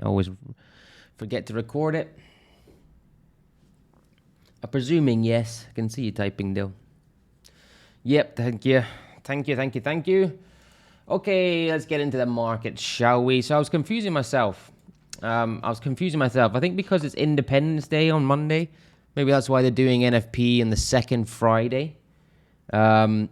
always forget to record it. I'm presuming yes. I can see you typing, Dill. Yep, thank you. Thank you. Okay, let's get into the market, shall we? So I was confusing myself. I think because it's Independence Day on Monday. Maybe that's why they're doing NFP in the second Friday. Yeah,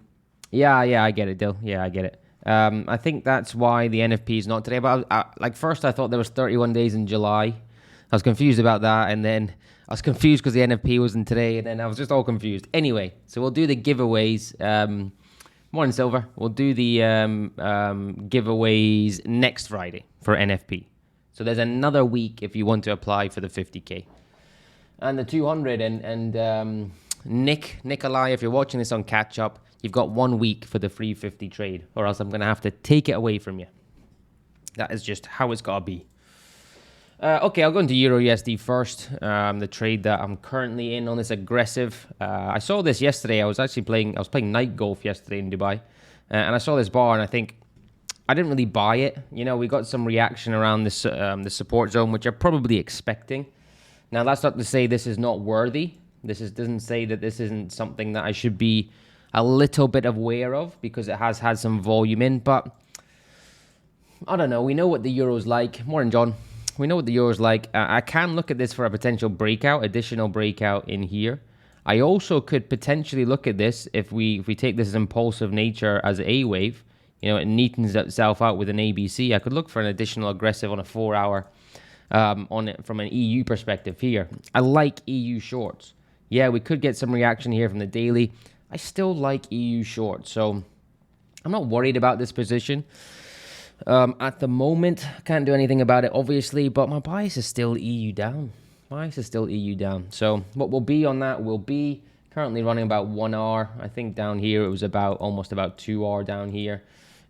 I get it, Dill. Yeah, I get it. I think that's why the NFP is not today. But first I thought there was 31 days in July. I was confused about that, and then I was confused because the NFP wasn't today, and then I was just all confused. Anyway, so we'll do the giveaways. Morning, Silver. We'll do the giveaways next Friday for NFP. So there's another week if you want to apply for the 50K. And the 200, and Nikolai, if you're watching this on catch up, you've got 1 week for the free 50 trade, or else I'm going to have to take it away from you. That is just how it's got to be. Okay, I'll go into EURUSD first. The trade that I'm currently in on this aggressive. I saw this yesterday. I was playing night golf yesterday in Dubai, and I saw this bar, and I think I didn't really buy it. You know, we got some reaction around this the support zone, which you're probably expecting. Now, that's not to say this is not worthy. Doesn't say that this isn't something that I should be a little bit aware of, because it has had some volume in. But I don't know. We know what the euro's like. Morning, John. We know what the euro's like. I can look at this for a potential breakout, additional breakout in here. I also could potentially look at this if we take this as impulsive nature as a wave. You know, it neatens itself out with an ABC. I could look for an additional aggressive on a 4-hour on it from an EU perspective here. I like EU shorts. Yeah, we could get some reaction here from the daily. I still like EU shorts, so I'm not worried about this position. At the moment, can't do anything about it, obviously, but my bias is still EU down. So what will be on that will be currently running about 1 hour. I think down here it was almost about 2 hour down here.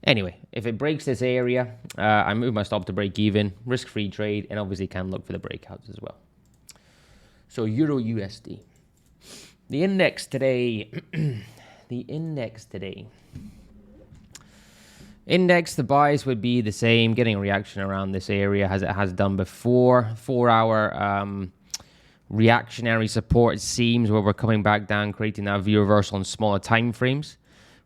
Anyway, if it breaks this area, I move my stop to break even, risk-free trade, and obviously can look for the breakouts as well. So EURUSD. The index today, the bias would be the same, getting a reaction around this area as it has done before. 4-hour reactionary support, it seems, where we're coming back down, creating that V reversal on smaller time frames.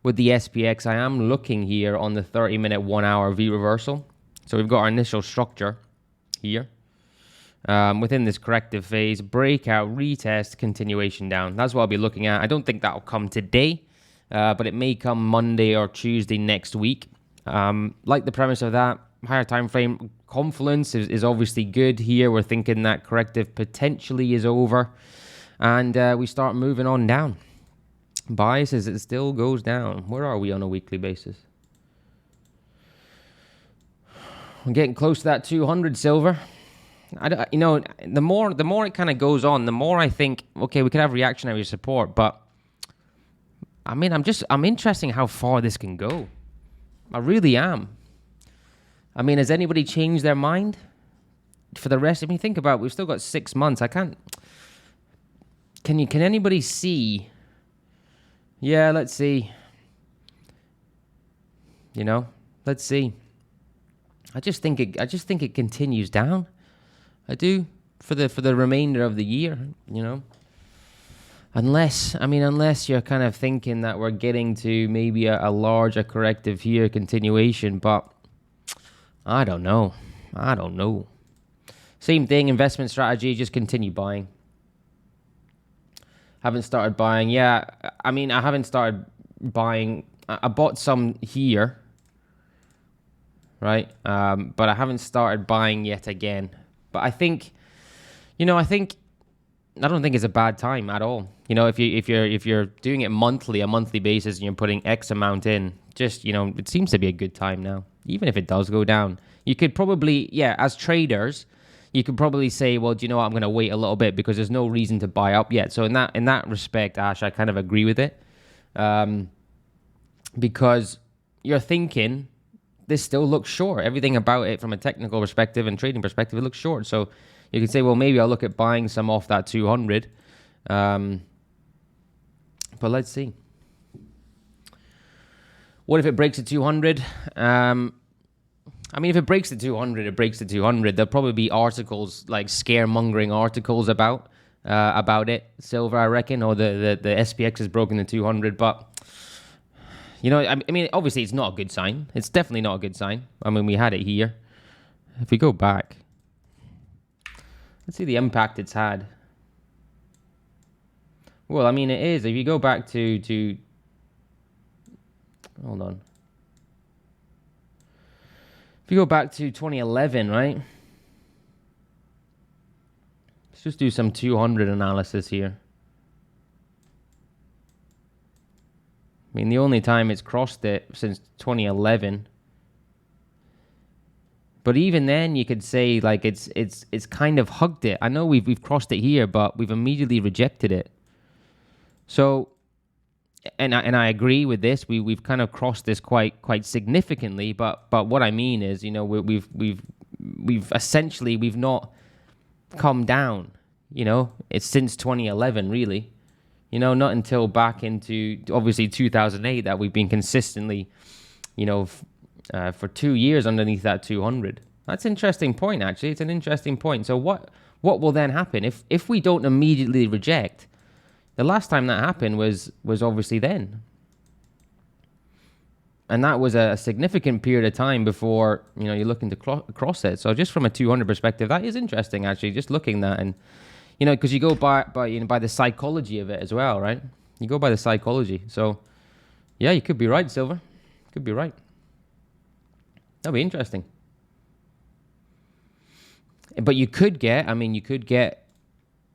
With the SPX, I am looking here on the 30-minute 1-hour V reversal. So we've got our initial structure here. Within this corrective phase, breakout, retest, continuation down. That's what I'll be looking at. I don't think that'll come today, but it may come Monday or Tuesday next week. Like the premise of that, higher time frame confluence is obviously good here. We're thinking that corrective potentially is over, and we start moving on down. Bias as it still goes down. Where are we on a weekly basis? I'm getting close to that 200 silver. The more it kind of goes on, the more I think, okay, we could have reactionary support, but I mean, I'm interested in how far this can go. I really am. I mean, has anybody changed their mind for the rest? I mean, think about it, we've still got 6 months. Can anybody see? Yeah, let's see. You know, let's see. I just think it continues down. I do for the remainder of the year, you know. Unless you're kind of thinking that we're getting to maybe a larger corrective here, continuation, but I don't know. Same thing, investment strategy, just continue buying. Haven't started buying. Yeah, I mean, I haven't started buying. I bought some here, right? But I haven't started buying yet again. But I think, I don't think it's a bad time at all. You know, if you're doing it monthly, a monthly basis, and you're putting X amount in, just, it seems to be a good time now. Even if it does go down, you could probably, as traders, you could probably say, well, do you know what? I'm going to wait a little bit because there's no reason to buy up yet. So in that respect, Ash, I kind of agree with it, because you're thinking this still looks short. Everything about it from a technical perspective and trading perspective, it looks short. So you could say, well, maybe I'll look at buying some off that 200. But let's see. What if it breaks to 200? I mean, if it breaks the 200, it breaks the 200. There'll probably be articles, like scaremongering articles about it, silver, I reckon, or the SPX has broken the 200. But, you know, I mean, obviously it's not a good sign. It's definitely not a good sign. I mean, we had it here. If we go back, let's see the impact it's had. Well, I mean, it is. If you go back to hold on. If you go back to 2011, right? Let's just do some 200 analysis here. I mean, the only time it's crossed it since 2011. But even then, you could say like it's kind of hugged it. I know we've crossed it here, but we've immediately rejected it. So, and I agree with this. We've kind of crossed this quite significantly. But what I mean is, you know, we've essentially we've not come down. You know, it's since 2011 really. You know, not until back into obviously 2008 that we've been consistently, you know, for 2 years underneath that 200. That's an interesting point, actually. It's an interesting point. So what will then happen if we don't immediately reject? The last time that happened was obviously then. And that was a significant period of time before, you know, you're looking to cross it. So just from a 200 perspective, that is interesting, actually, just looking at that. And, you know, because you go by the psychology of it as well, right? You go by the psychology. So, yeah, you could be right, Silver. Could be right. That'd be interesting. But you could get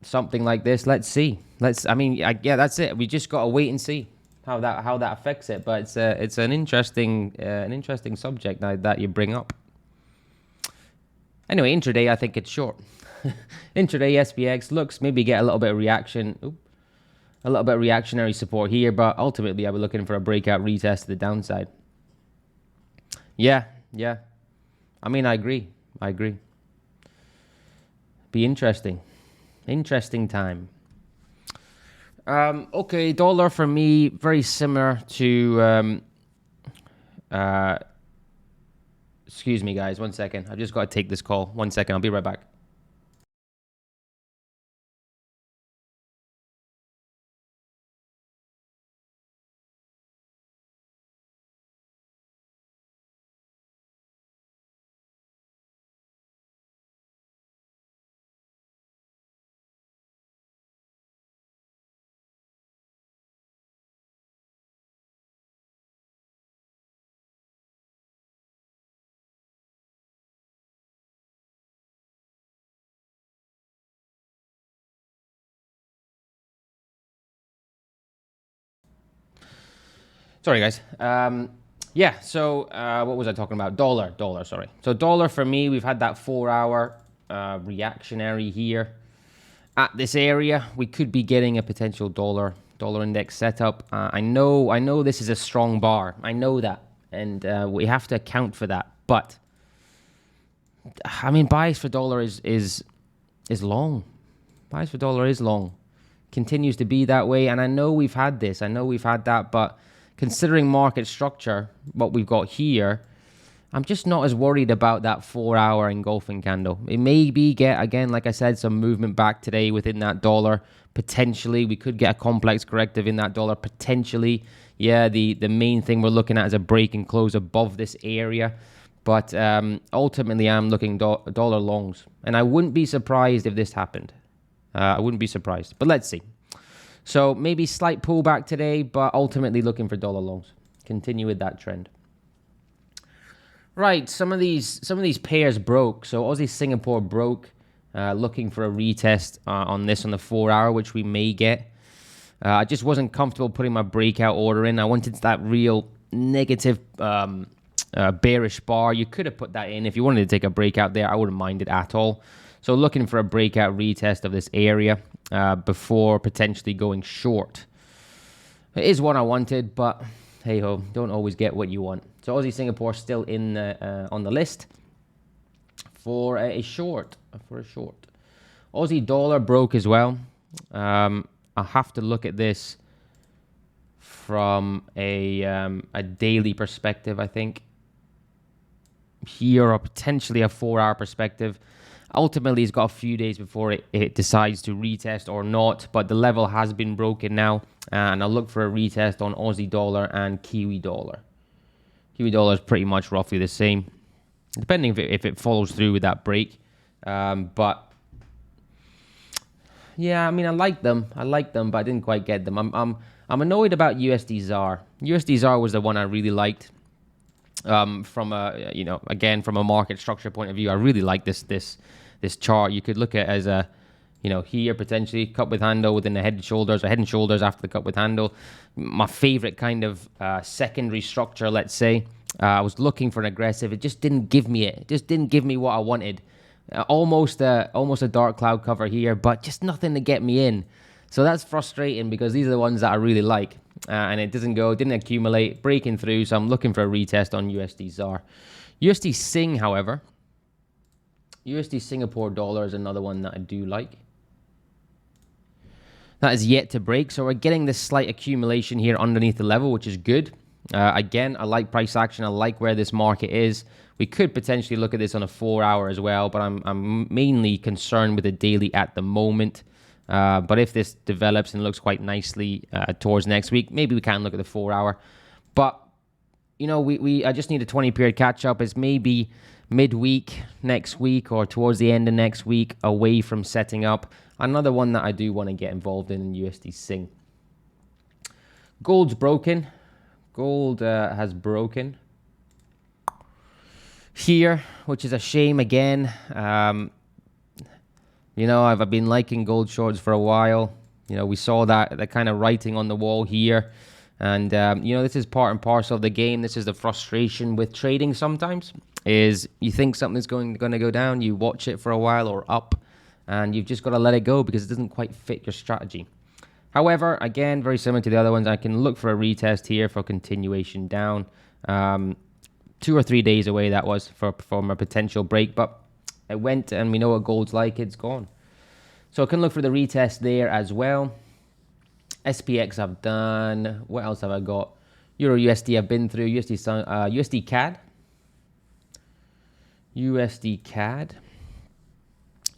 something like this. Let's see. Yeah, that's it. We just got to wait and see how that affects it. But it's an interesting subject that you bring up. Anyway, intraday, I think it's short. Intraday SPX looks maybe get a little bit of reaction. A little bit of reactionary support here, but ultimately I was looking for a breakout retest to the downside. Yeah. I mean, I agree. Be interesting. Interesting time. Okay, dollar for me, very similar to... excuse me, guys. 1 second. I've just got to take this call. 1 second. I'll be right back. Sorry, guys. Yeah, so what was I talking about? Dollar, sorry. So dollar for me, we've had that 4-hour reactionary here. At this area, we could be getting a potential dollar index setup. I know this is a strong bar. I know that. And we have to account for that. But, I mean, bias for dollar is long. Bias for dollar is long. Continues to be that way. And I know we've had this. I know we've had that. But considering market structure, what we've got here, I'm just not as worried about that 4-hour engulfing candle. It may be get, again, like I said, some movement back today within that dollar. Potentially, we could get a complex corrective in that dollar. Potentially, yeah, the main thing we're looking at is a break and close above this area. But ultimately, I'm looking dollar longs. And I wouldn't be surprised if this happened. I wouldn't be surprised. But let's see. So maybe slight pullback today, but ultimately looking for dollar longs. Continue with that trend. Right, some of these pairs broke. So Aussie Singapore broke, looking for a retest on this on the 4-hour, which we may get. I just wasn't comfortable putting my breakout order in. I wanted that real negative bearish bar. You could have put that in if you wanted to take a breakout there. I wouldn't mind it at all. So looking for a breakout retest of this area before potentially going short. It is what I wanted, but hey ho, don't always get what you want. So Aussie Singapore still in on the list for a short. Aussie dollar broke as well. I have to look at this from a daily perspective, I think. here or potentially a 4-hour perspective. Ultimately, it's got a few days before it decides to retest or not, but the level has been broken now, and I'll look for a retest on Aussie dollar and Kiwi dollar. Kiwi dollar is pretty much roughly the same, depending if it follows through with that break. But yeah, I mean, I like them, but I didn't quite get them. I'm annoyed about USD ZAR. USD ZAR was the one I really liked. From a again from a market structure point of view, I really like this chart. You could look at it as a here potentially cup with handle within the head and shoulders, or head and shoulders after the cup with handle. My favorite kind of secondary structure, let's say. I was looking for an aggressive. It just didn't give me it. It just didn't give me what I wanted. Almost a dark cloud cover here, but just nothing to get me in. So that's frustrating because these are the ones that I really like. And it didn't accumulate, breaking through. So I'm looking for a retest on USD ZAR. USD Sing, however, USD Singapore dollar is another one that I do like. That is yet to break. So we're getting this slight accumulation here underneath the level, which is good. Again, I like price action. I like where this market is. We could potentially look at this on a 4-hour as well, but I'm mainly concerned with the daily at the moment. But if this develops and looks quite nicely towards next week, maybe we can look at the 4-hour. But I just need a 20-period catch-up. It's maybe midweek next week or towards the end of next week, away from setting up. Another one that I do want to get involved in USD Sing. Gold's broken. Gold has broken here, which is a shame again. I've been liking gold shorts for a while. We saw that kind of writing on the wall here. And, this is part and parcel of the game. This is the frustration with trading sometimes, is you think something's going to go down, you watch it for a while or up, and you've just got to let it go because it doesn't quite fit your strategy. However, again, very similar to the other ones, I can look for a retest here for continuation down. 2 or 3 days away that was from a potential break, but it went, and we know what gold's like, it's gone. So I can look for the retest there as well. SPX I've done. What else have I got? EURUSD I've been through. USD Cad. USD Cad.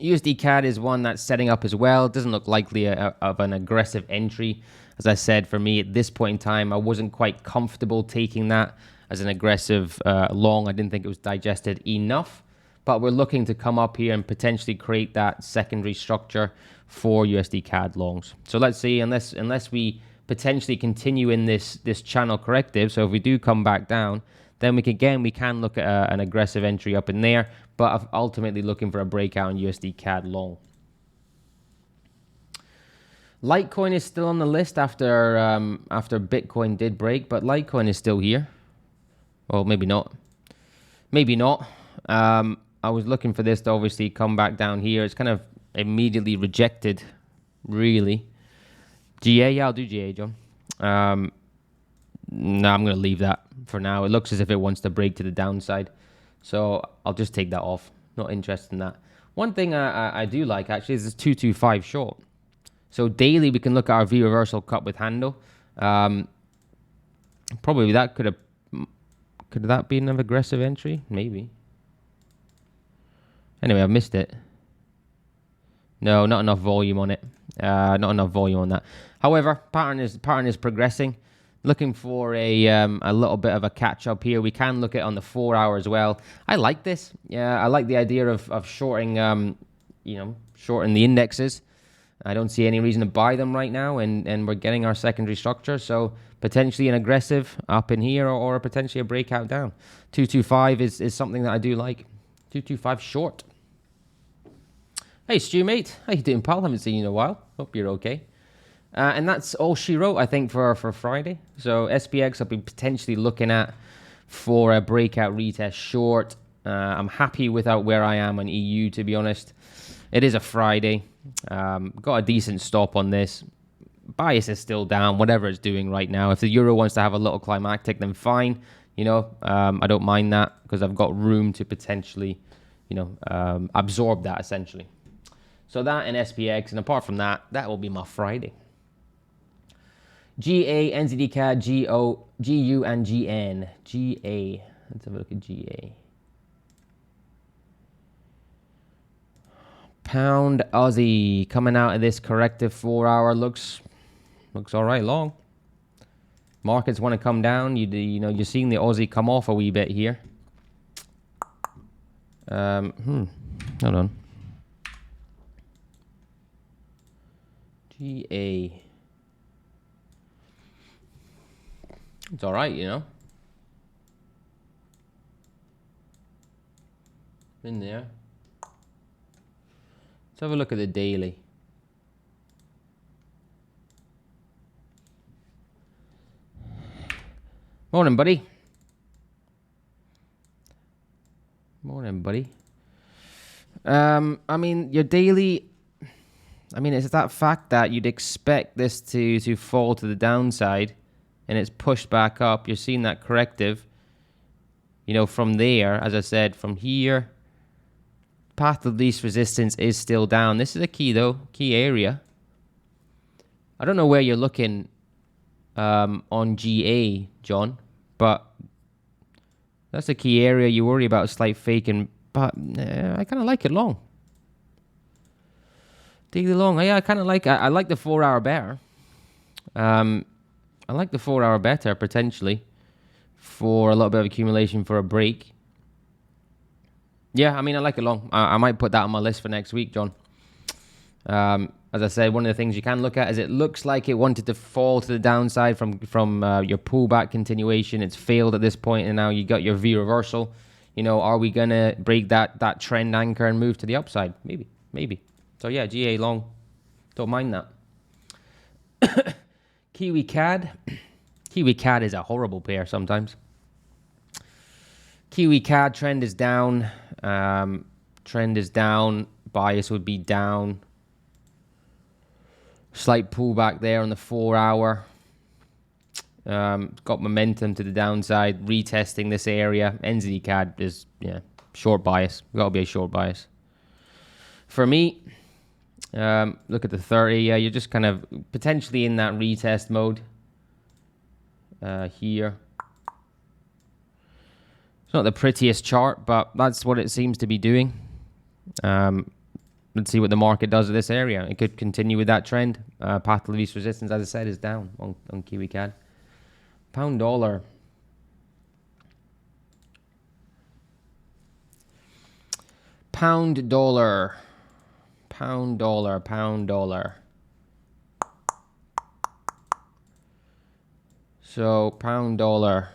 USD Cad is one that's setting up as well. It doesn't look likely of an aggressive entry. As I said, for me at this point in time, I wasn't quite comfortable taking that as an aggressive long. I didn't think it was digested enough. But we're looking to come up here and potentially create that secondary structure for USD Cad longs. So let's see, unless we potentially continue in this channel corrective, so if we do come back down, then we can look at an aggressive entry up in there, but I'm ultimately looking for a breakout in USD Cad long. Litecoin is still on the list after Bitcoin did break, but Litecoin is still here. Well, maybe not. Maybe not. I was looking for this to obviously come back down here. It's kind of immediately rejected, really. GA, yeah, I'll do GA, John. No, I'm going to leave that for now. It looks as if it wants to break to the downside. So I'll just take that off. Not interested in that. One thing I do like, actually, is this 225 short. So daily, we can look at our V reversal cup with handle. Probably that could that be an aggressive entry? Maybe. Anyway, I've missed it. No, not enough volume on it. Not enough volume on that. However, pattern is progressing. Looking for a little bit of a catch up here. We can look at it on the 4-hour as well. I like this. Yeah, I like the idea of shorting, shorting the indexes. I don't see any reason to buy them right now, and we're getting our secondary structure. So potentially an aggressive up in here, or potentially a breakout down. 225 is something that I do like. 225 short. Hey, Stu, mate. How you doing, pal? Haven't seen you in a while. Hope you're okay. And that's all she wrote, I think, for Friday. So SPX I'll be potentially looking at for a breakout retest short. I'm happy without where I am on EU, to be honest. It is a Friday. Got a decent stop on this. Bias is still down, whatever it's doing right now. If the euro wants to have a little climactic, then fine. I don't mind that because I've got room to potentially, absorb that essentially. So that and SPX, and apart from that, that will be my Friday. GA, NZD Cad, GU, and GN. GA. Let's have a look at GA. Pound Aussie coming out of this corrective 4-hour looks all right long. Markets want to come down. You know, you're seeing the Aussie come off a wee bit here. Hold on. GA. It's all right, you know. In there. Let's have a look at the daily. Morning, buddy. Morning, buddy. I mean, your daily, I mean, it's that fact that you'd expect this to fall to the downside, and it's pushed back up. You're seeing that corrective, you know, from there, as I said, from here, path of least resistance is still down. This is a key, though, key area. I don't know where you're looking on GA, John, but that's a key area. You worry about a slight faking, but I kind of like it long. Daily long, yeah, I kind of like. I like the 4-hour better. I like the 4-hour better potentially for a little bit of accumulation for a break. Yeah, I mean, I like it long. I might put that on my list for next week, John. As I said, one of the things you can look at is it looks like it wanted to fall to the downside from your pullback continuation. It's failed at this point, and now you got your V reversal. You know, are we gonna break that trend anchor and move to the upside? Maybe. So yeah, GA long, don't mind that. Kiwi Cad. Kiwi Cad is a horrible pair sometimes. Kiwi Cad trend is down. Trend is down. Bias would be down. Slight pullback there on the 4-hour. Got momentum to the downside. Retesting this area. NZD Cad is, yeah, short bias. Got to be a short bias. For me, look at the 30. Yeah, you're just kind of potentially in that retest mode. Here. It's not the prettiest chart, but that's what it seems to be doing. Let's see what the market does at this area. It could continue with that trend. Path of least resistance, as I said, is down on Kiwi Cad. Pound dollar. Pound dollar. Pound dollar. Pound dollar. So, pound dollar.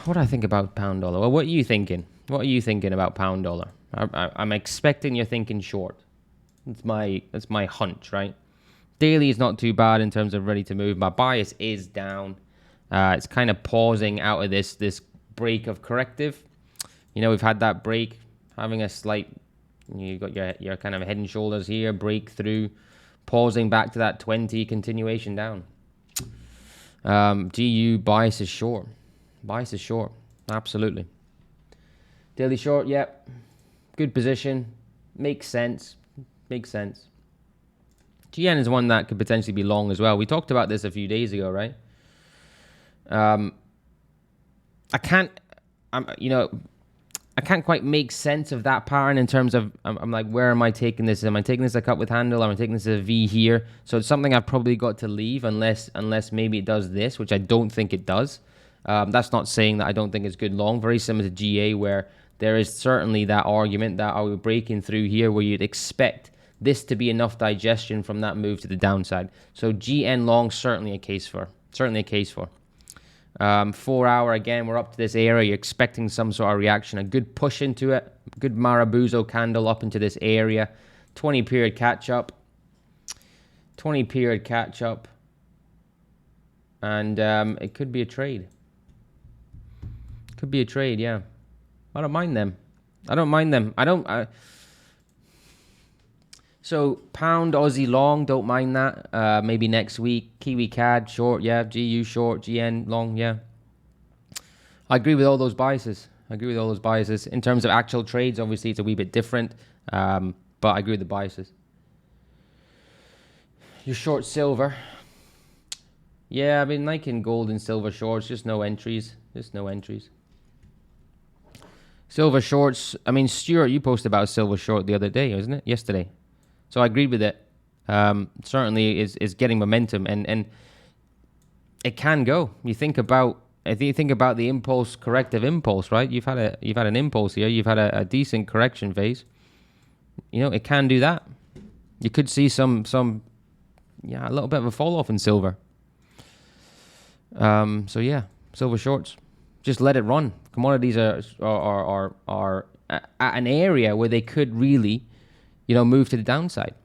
What do I think about pound dollar? Well, what are you thinking? What are you thinking about pound dollar? I'm expecting you're thinking short. That's my hunch, right? Daily is not too bad in terms of ready to move. My bias is down. It's kind of pausing out of this break of corrective. You know, we've had that break, having a slight. You got your kind of head and shoulders here, breakthrough, pausing back to that 20, continuation down. GU bias is short. Bias is short, absolutely. Daily short, yep. Good position. Makes sense. Makes sense. GN is one that could potentially be long as well. We talked about this a few days ago, right? I can't quite make sense of that pattern in terms of, I'm like, where am I taking this? Am I taking this a cut with handle? Am I taking this as a V here? So it's something I've probably got to leave unless maybe it does this, which I don't think it does. That's not saying that I don't think it's good long. Very similar to GA, where there is certainly that argument that are we breaking through here where you'd expect this to be enough digestion from that move to the downside. So GN long, certainly a case for. 4-hour, again, we're up to this area. You're expecting some sort of reaction, a good push into it, good Marabuzo candle up into this area. 20 period catch up. 20 period catch up. And it could be a trade. Could be a trade, yeah. I don't mind them. So pound Aussie long, don't mind that. Maybe next week. Kiwi Cad short, yeah. GU short, GN long, yeah. I agree with all those biases. In terms of actual trades, obviously it's a wee bit different. But I agree with the biases. You're short silver. Yeah, I've been liking gold and silver shorts, just no entries. Silver shorts. I mean, Stuart, you posted about a silver short the other day, wasn't it? Yesterday. So I agreed with it. Certainly is getting momentum, and it can go. If you think about the impulse, corrective impulse, right? You've had an impulse here. You've had a decent correction phase. You know, it can do that. You could see a little bit of a fall off in silver. So yeah, silver shorts. Just let it run. Commodities are at an area where they could really, move to the downside.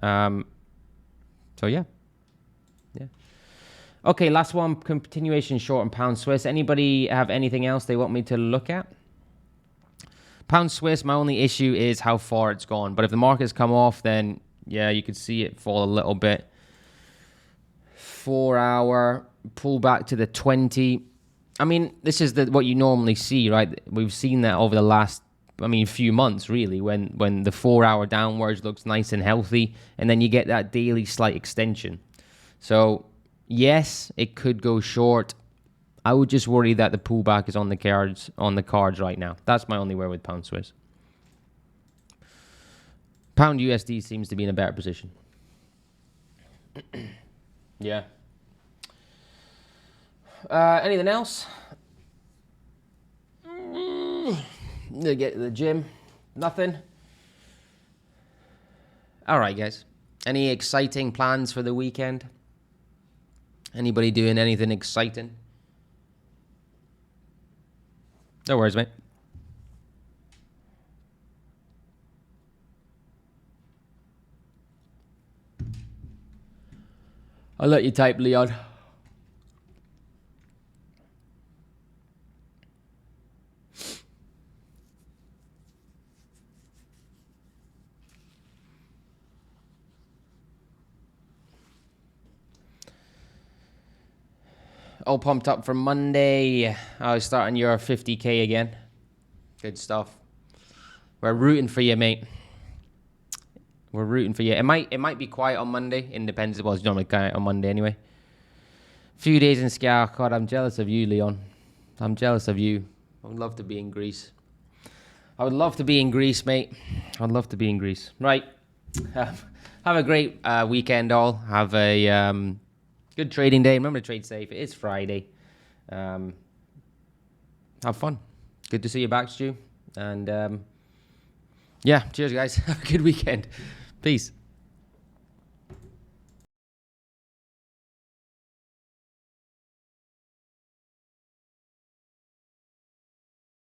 So yeah. Okay, last one, continuation short on pound Swiss. Anybody have anything else they want me to look at? Pound Swiss, my only issue is how far it's gone. But if the market's come off, then yeah, you could see it fall a little bit. 4 hour, pull back to the 20. I mean, this is what you normally see, right? We've seen that over the last, few months, really, when the 4 hour downwards looks nice and healthy, and then you get that daily slight extension. So yes, it could go short. I would just worry that the pullback is on the cards right now. That's my only worry with pound Swiss. Pound USD seems to be in a better position. Yeah. Anything else? To get to the gym. Nothing. All right, guys. Any exciting plans for the weekend? Anybody doing anything exciting? No worries, mate. I'll let you type, Leon. All pumped up for Monday. I was starting your 50K again. Good stuff. We're rooting for you, mate. We're rooting for you. It might be quiet on Monday. Independence was normally quiet on Monday anyway. Few days in Sky. God, I'm jealous of you, Leon. I'm jealous of you. I would love to be in Greece. I would love to be in Greece, mate. I'd love to be in Greece. Right. Have a great weekend, all. Have a good trading day. Remember to trade safe. It is Friday. Have fun. Good to see you back, Stu. And yeah, cheers, guys. Have a good weekend. Peace.